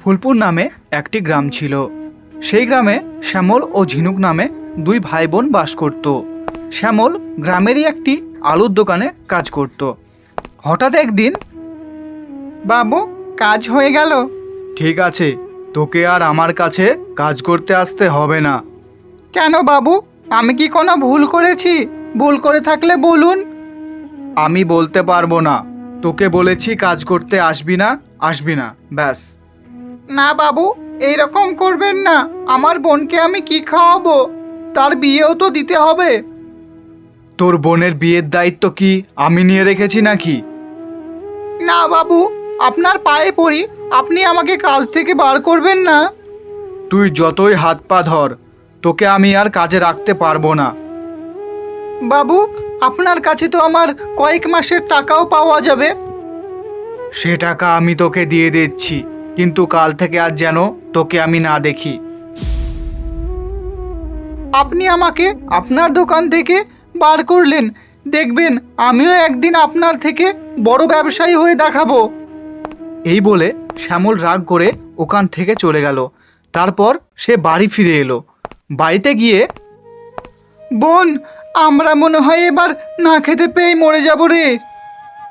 ফুলপুর নামে একটি গ্রাম ছিল। সেই গ্রামে শ্যামল ও ঝিনুক নামে দুই ভাই বোন বাস করত। শ্যামল গ্রামেরই একটি আলুর দোকানে কাজ করত। হঠাৎ একদিন, বাবু কাজ হয়ে গেল। ঠিক আছে, তোকে আর আমার কাছে কাজ করতে আসতে হবে না। কেন বাবু, আমি কি কোনো ভুল করেছি? ভুল করে থাকলে বলুন। আমি বলতে পারবো না। তোকে বলেছি কাজ করতে আসবি না, আসবি না, ব্যাস। না বাবু, এইরকম করবেন না। আমার বোনকে আমি কি খাওয়াবো? তার বিয়েও তো দিতে হবে। তোর বোনের বিয়ের দায়িত্ব কি আমি নিয়ে রেখেছি নাকি? না বাবু, আপনার পায়ে পড়ি, আপনি আমাকে কাজ থেকে বার করবেন না। তুই যতই হাত পা ধর, তোকে আমি আর কাজে রাখতে পারবো না। বাবু, আপনার কাছে তো আমার কয়েক মাসের টাকাও পাওয়া যাবে। সে টাকা আমি তোকে দিয়ে দিচ্ছি, কিন্তু কাল থেকে আর যেন তোকে আমি না দেখি। আপনি আমাকে আপনার দোকান থেকে বার করলেন, দেখবেন আমিও একদিন আপনার থেকে বড় ব্যবসায়ী হয়ে দেখাবো। এই বলে শ্যামল রাগ করে ওখান থেকে চলে গেল। তারপর সে বাড়ি ফিরে এলো। বাড়িতে গিয়ে, বোন, আমরা মনে হয় এবার না খেতে পেয়ে মরে যাব রে।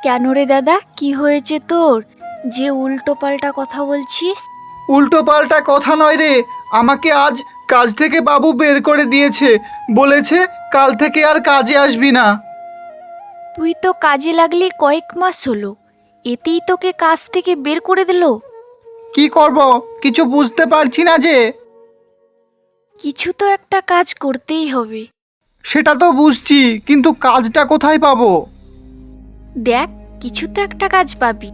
কেন রে দাদা, কি হয়েছে তোর যে উল্টো পাল্টা কথা বলছিস? উল্টো পাল্টা কথা নয় রে, আমাকে আজ কাজ থেকে বাবু বের করে দিয়েছে। বলেছে কাল থেকে আর কাজে আসবি না। তুই তো কাজে লাগলি কয়েক মাস হলো, এতেই তোকে কাজ থেকে বের করে দিল? কি করব, কিছু বুঝতে পারছি না যে। কিছু তো একটা কাজ করতেই হবে। সেটা তো বুঝছি, কিন্তু কাজটা কোথায় পাবো? দেখ, কিছু তো একটা কাজ পাবি।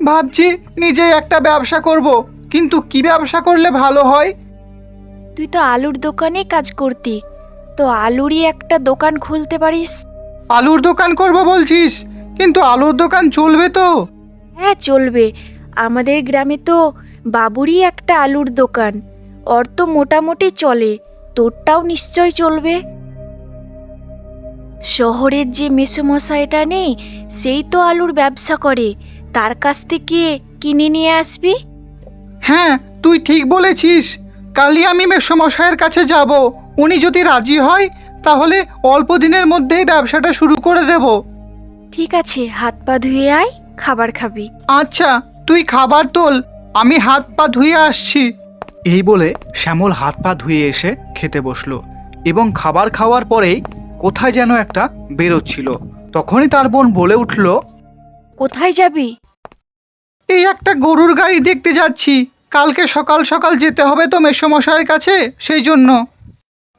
ভাবছি নিজেই একটা ব্যবসা করব, কিন্তু কি ব্যবসা করলে ভালো হয়? তুই তো আলুর দোকানে কাজ করতি, তো আলুরই একটা দোকান খুলতে পারিস। আলুর দোকান করব বলছিস, কিন্তু আলুর দোকান চলবে তো? হ্যাঁ, চলবে। আমাদের গ্রামে তো বাবুরই একটা আলুর দোকান, ওর তো মোটামুটি চলে, তোরটাও নিশ্চয় চলবে। শহরের যে মেসোমশাইটা নেই, সেই তো আলুর ব্যবসা করে, তার কাছ থেকে কিনে নিয়ে আসবি। হ্যাঁ, তুই ঠিক বলেছিস। কালই আমি মেসোমশাইয়ের কাছে যাব। উনি যদি রাজি হয়, তাহলে অল্প দিনের মধ্যেই ব্যবসাটা শুরু করে দেব। ঠিক আছে, হাত পা ধুয়ে আয়, খাবার খাবি। আচ্ছা, তুই খাবার তোল, আমি হাত পা ধুয়ে আসছি। এই বলে শ্যামল হাত পা ধুয়ে এসে খেতে বসলো, এবং খাবার খাওয়ার পরেই কোথায় যেন একটা বেরোচ্ছিল। তখনই তার বোন বলে উঠল, কোথায় যাবি? এই একটা গরুর গাড়ি দেখতে যাচ্ছি। কালকে সকাল সকাল যেতে হবে তো মেসোমশাইয়ের কাছে, সেই জন্য।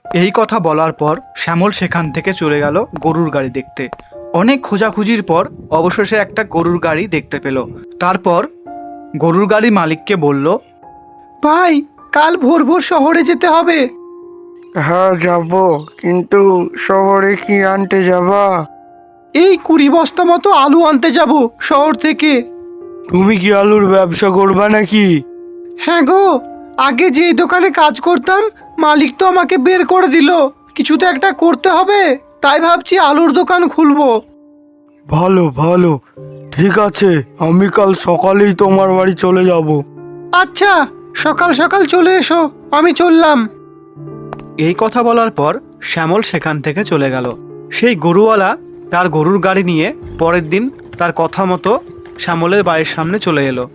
এই কথা বলার পর শ্যামল সেখান থেকে চলে গেল গরুর গাড়ি দেখতে। অনেক খোঁজাখুঁজির পর অবশেষে একটা গরুর গাড়ি দেখতে পেল। তারপর গরুর গাড়ি মালিককে বলল, ভাই, কাল ভোর ভোর শহরে যেতে হবে। হ্যাঁ যাব, কিন্তু শহরে কি আনতে যাবা? এই 20 বস্তা মতো আলু আনতে যাব শহর থেকে। তুমি কি আলুর ব্যবসা করবা নাকি? হ্যাঁ গো, আগে যেই দোকানে কাজ করতাম, মালিক তো আমাকে বের করে দিল। কিছু তো একটা করতে হবে, তাই ভাবছি আলুর দোকান খুলবো। ভালো ভালো, ঠিক আছে, আমি কাল সকালেই তোমার বাড়ি চলে যাব। আচ্ছা, সকাল সকাল চলে এসো, আমি চললাম। এই কথা বলার পর শ্যামল সেখান থেকে চলে গেল। সেই গরুওয়ালা তার গরুর গাড়ি নিয়ে পরের দিন তার কথা মতো শ্যামলের বাড়ির সামনে চলে এলো,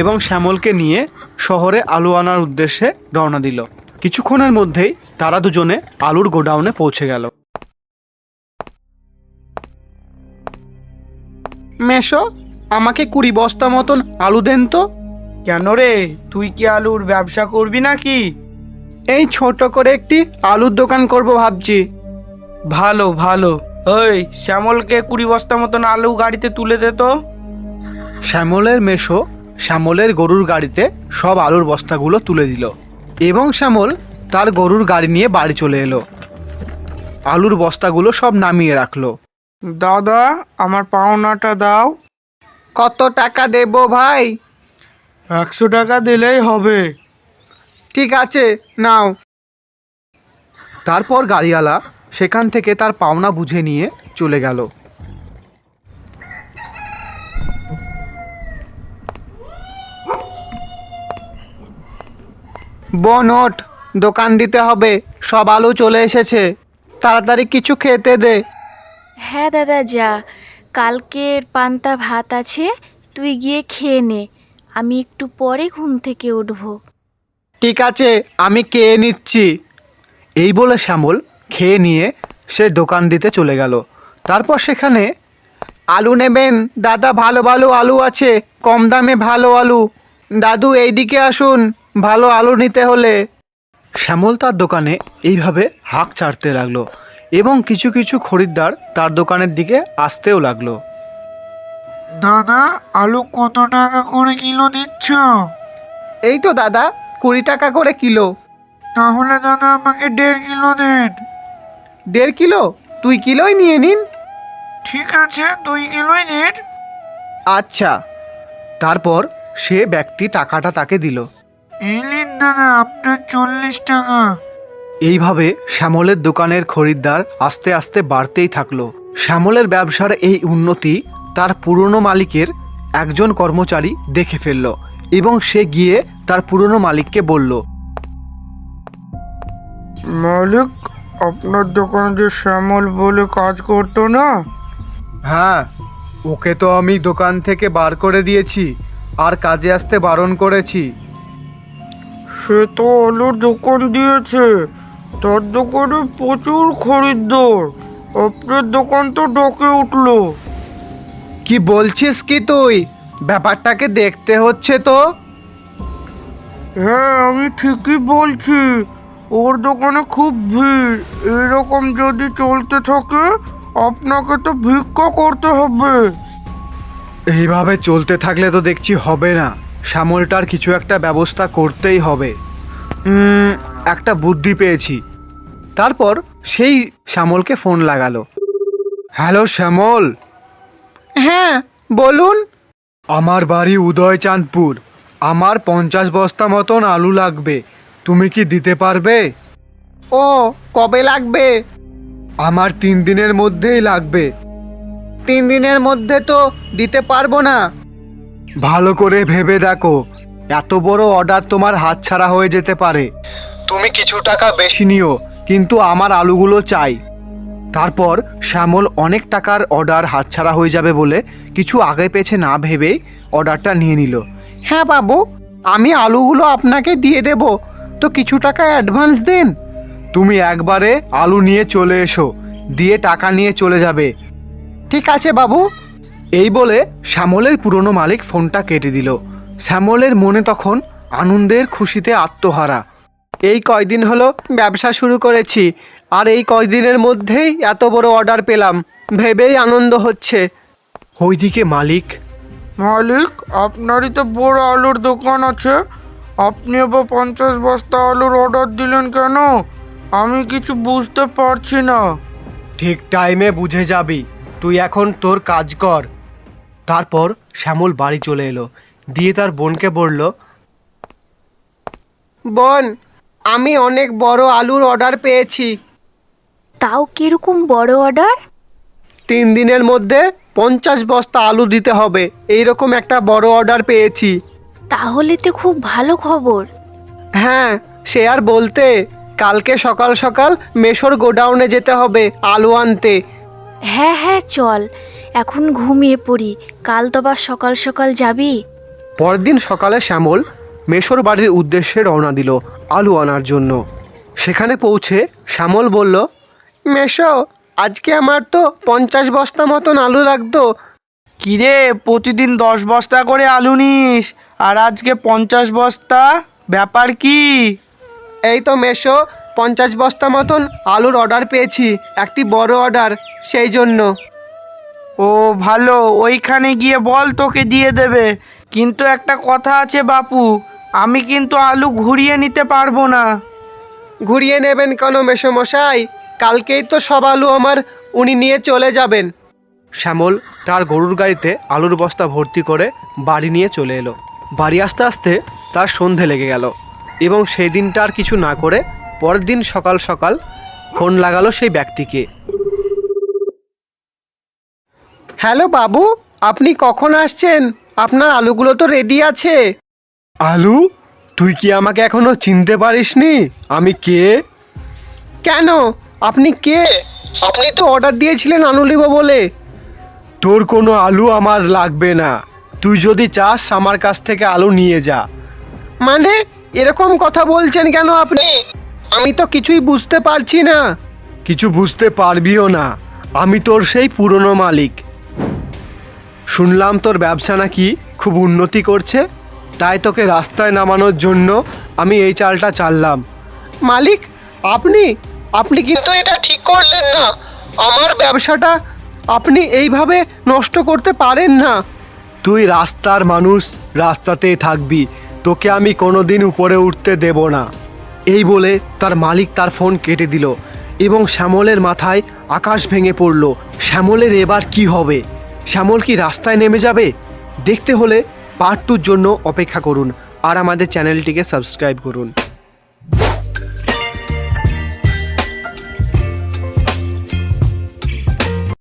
এবং শ্যামলকে নিয়ে শহরে আলু আনার উদ্দেশ্যে রওনা দিল। কিছুক্ষণের মধ্যেই তারা দুজনে আলুর গোডাউনে পৌঁছে গেল। মেশো, আমাকে 20 বস্তা মতন আলু দেন তো। কেন রে, তুই কি আলুর ব্যবসা করবি নাকি? এই ছোট করে একটি আলুর দোকান করব ভাবছি। ভালো ভালো। ওই শ্যামলকে 20 বস্তা মতন আলু গাড়িতে তুলে দে তো। শ্যামলের মেশো শ্যামলের গরুর গাড়িতে সব আলুর বস্তাগুলো তুলে দিল, এবং শ্যামল তার গরুর গাড়ি নিয়ে বাড়ি চলে এলো। আলুর বস্তাগুলো সব নামিয়ে রাখলো। দাদা, আমার পাওনাটা দাও। কত টাকা দেব ভাই? 100 টাকা দিলেই হবে। ঠিক আছে, নাও। তারপর গাড়িওয়ালা সেখান থেকে তার পাওনা বুঝে নিয়ে চলে গেল। বোন ওঠ, দোকান দিতে হবে, সব আলু চলে এসেছে, তাড়াতাড়ি কিছু খেতে দে। হ্যাঁ দাদা, যা, কালকের পান্তা ভাত আছে, তুই গিয়ে খেয়ে নে, আমি একটু পরে ঘুম থেকে উঠবো। ঠিক আছে, আমি খেয়ে নিচ্ছি। এই বলে শ্যামল খেয়ে নিয়ে সে দোকান দিতে চলে গেল। তারপর সেখানে আলু নেবেন দাদা, ভালো ভালো আলু আছে, কম দামে ভালো আলু। দাদু এইদিকে আসুন, ভালো আলু নিতে হলে। শ্যামল তার দোকানে এইভাবে হাঁক ছাড়তে লাগলো এবং কিছু কিছু খরিদ্দার তার দোকানের দিকে আসতেও লাগলো। দাদা, আলু কত টাকা করে কিলো দিচ্ছ? এই তো দাদা, 20 টাকা করে কিলো। তাহলে দাদা আমাকে 1.5 কিলো দেন। 1.5 কিলো? 2 কিলোই নিয়ে নিন। ঠিক আছে, 2 কিলোই দেন। আচ্ছা। তারপর সে ব্যক্তি টাকাটা তাকে দিল। এই নিন দাদা, আপনার 40 টাকা। এইভাবে শ্যামলের দোকানের খরিদ্দার আস্তে আস্তে বাড়তেই থাকলো। শ্যামলের ব্যবসার এই উন্নতি তার পুরনো মালিকের একজন কর্মচারী দেখে ফেলল এবং সে গিয়ে তার পুরনো মালিককে বলল, মালিক, আপনার দোকানে যে শ্যামল বলে কাজ করতো না? হ্যাঁ, ওকে তো আমি দোকান থেকে বার করে দিয়েছি আর কাজে আসতে বারণ করেছি। সে তো আলুর দোকান দিয়েছে, তার দোকানে প্রচুর খরিদ্দার, আপনার দোকান তো ডকে উঠলো। কি বলছিস কি তুই? ব্যাপারটাকে দেখতে হচ্ছে তো। হ্যাঁ, আমি ঠিকই বলছি, ওর দোকানে খুব ভিড়। এরকম যদি চলতে থাকে আপনাকে তো ভিক্ষা করতে হবে। এইভাবে চলতে থাকলে তো দেখছি হবে না। শ্যামলটার কিছু একটা ব্যবস্থা করতেই হবে। একটা বুদ্ধি পেয়েছি। তারপর সেই শ্যামলকে ফোন লাগালো। হ্যালো শ্যামল। হ্যাঁ বলুন। আমার বাড়ি উদয়চাঁদপুর, আমার 50 বস্তা মতন আলু লাগবে, তুমি কি দিতে পারবে? ও, কবে লাগবে? আমার 3 দিনের মধ্যেই লাগবে। 3 দিনের মধ্যে তো দিতে পারবো না। ভালো করে ভেবে দেখো, এত বড় অর্ডার তোমার হাতছাড়া হয়ে যেতে পারে। তুমি কিছু টাকা বেশি নিও, কিন্তু আমার আলুগুলো চাই। তারপর শ্যামল অনেক টাকার অর্ডার হাতছাড়া হয়ে যাবে বলে কিছু আগে পেছে না ভেবেই অর্ডারটা নিয়ে নিল। হ্যাঁ বাবু, আমি আলুগুলো আপনাকে দিয়ে দেব, তো কিছু টাকা অ্যাডভান্স দিন। তুমি একবারে আলু নিয়ে চলে এসো, দিয়ে টাকা নিয়ে চলে যাবে। ঠিক আছে বাবু। এই বলে শ্যামলের পুরনো মালিক ফোনটা কেটে দিল। শ্যামলের মনে তখন আনন্দের খুশিতে আত্মহারা। এই কয়দিন হলো ব্যবসা শুরু করেছি, আর এই কয়দিনের মধ্যেই এত বড় অর্ডার পেলাম, ভেবেই আনন্দ হচ্ছে। ওইদিকে মালিক, মালিক, আপনারই তো বড় আলুর দোকান আছে, আপনি আবার 50 বস্তা আলুর অর্ডার দিলেন কেন? আমি কিছু বুঝতে পারছি না। ঠিক টাইমে বুঝে যাবি, তুই এখন তোর কাজ কর। তারপর শ্যামল বাড়ি চলে এলো, দিয়ে তার বোনকে বলল, বোন, আমি অনেক বড় আলুর অর্ডার পেয়েছি। তাও কিরকম বড় অর্ডার? 3 দিনের মধ্যে 50 বস্তা আলু দিতে হবে, এইরকম একটা বড় অর্ডার পেয়েছি। তাহলে তো খুব ভালো খবর। হ্যাঁ, সে আর বলতে, কালকে সকাল সকাল মেশোর গোডাউনে যেতে হবে আলু আনতে। হ্যাঁ হ্যাঁ, চল, এখন ঘুমিয়ে পড়ি, কাল তো আবার সকাল সকাল যাবি। পরদিন সকালে শ্যামল মেশোর বাড়ির উদ্দেশ্যে রওনা দিল আলু আনার জন্য। সেখানে পৌঁছে শ্যামল বলল, মেশো, আজকে আমার তো 50 বস্তা মতন আলু লাগতো। কিরে, প্রতিদিন 10 বস্তা করে আলু নিস, আর আজকে 50 বস্তা? ব্যাপার কি? এই তো মেশো, 50 বস্তা মতন আলুর অর্ডার পেয়েছি, একটি বড় অর্ডার, সেই জন্য। ও ভালো, ওইখানে গিয়ে বল তোকে দিয়ে দেবে। কিন্তু একটা কথা আছে বাপু, আমি কিন্তু আলু ঘুরিয়ে নিতে পারবো না। ঘুরিয়ে নেবেন কেন মেশো মশাই? কালকেই তো সব আলু উনি নিয়ে চলে যাবেন। শ্যামল তার গরুর গাড়িতে আলুর বস্তা ভর্তি করে বাড়ি নিয়ে চলে এলো। বাড়ি আসতে আসতে তার সন্ধে লেগে গেল এবং সেই দিনটা আর কিছু না করে পরের দিন সকাল সকাল ফোন লাগালো সেই ব্যক্তিকে। হ্যালো বাবু, আপনি কখন আসছেন? আপনার আলুগুলো তো রেডি আছে। আলু? তুই কি আমাকে এখনো চিনতে পারিসনি? আমি কে? কেন? আপনি কে? আপনি তো অর্ডার দিয়েছিলেন আলু নেব বলে। তোর কোনো আলু আমার লাগবে না। তুই যদি চাস আমার কাছ থেকে আলু নিয়ে যা। মানে এরকম কথা বলছেন কেন আপনি? আমি তো কিছুই বুঝতে পারছি না। কিছু বুঝতে পারবিও না। আমি তোর সেই পুরনো মালিক। শুনলাম তোর ব্যবসা নাকি খুব উন্নতি করছে, তাই তোকে রাস্তায় নামানোর জন্য আমি এই চালটা চাললাম। মালিক, আপনি আপনি কিন্তু এটা ঠিক করলেন না। আমার ব্যবসাটা আপনি এইভাবে নষ্ট করতে পারেন না। তুই রাস্তার মানুষ, রাস্তাতেই থাকবি। তোকে আমি কোনোদিন উপরে উঠতে দেব না। এই বলে তার মালিক তার ফোন কেটে দিল এবং শ্যামলের মাথায় আকাশ ভেঙে পড়ল। শ্যামলের এবার কি হবে? শ্যামল কি রাস্তায় নেমে যাবে? দেখতে হলে পার্ট 2-র জন্য অপেক্ষা করুন আর আমাদের চ্যানেলটিকে সাবস্ক্রাইব করুন।